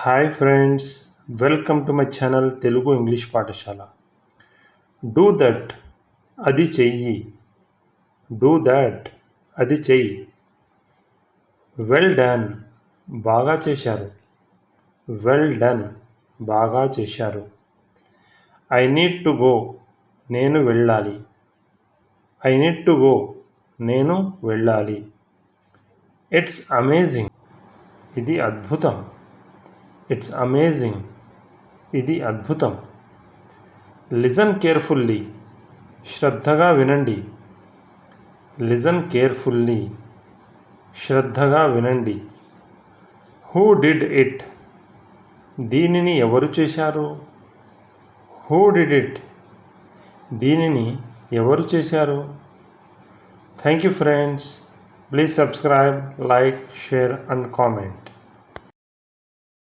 Hi friends, welcome to my channel Telugu English పాఠశాల. Do that, అది చెయ్యి. డూ దాట్, అది చెయ్యి. వెల్ డన్, బాగా చేశారు. వెల్ డన్, బాగా చేశారు. ఐ నీడ్ టు గో, నేను వెళ్ళాలి. ఐ నీడ్ టు గో, నేను వెళ్ళాలి. ఇట్స్ అమేజింగ్, ఇది అద్భుతం. ఇట్స్ అమేజింగ్, ఇది అద్భుతం. లిజన్ కేర్ఫుల్లీ, శ్రద్ధగా వినండి. లిజన్ కేర్ఫుల్లీ, శ్రద్ధగా వినండి. హూ డిడ్ ఇట్, దీనిని ఎవరు చేశారు? హూ డిడ్ ఇట్, దీనిని ఎవరు చేశారు? Thank you friends. Please subscribe, like, share and comment.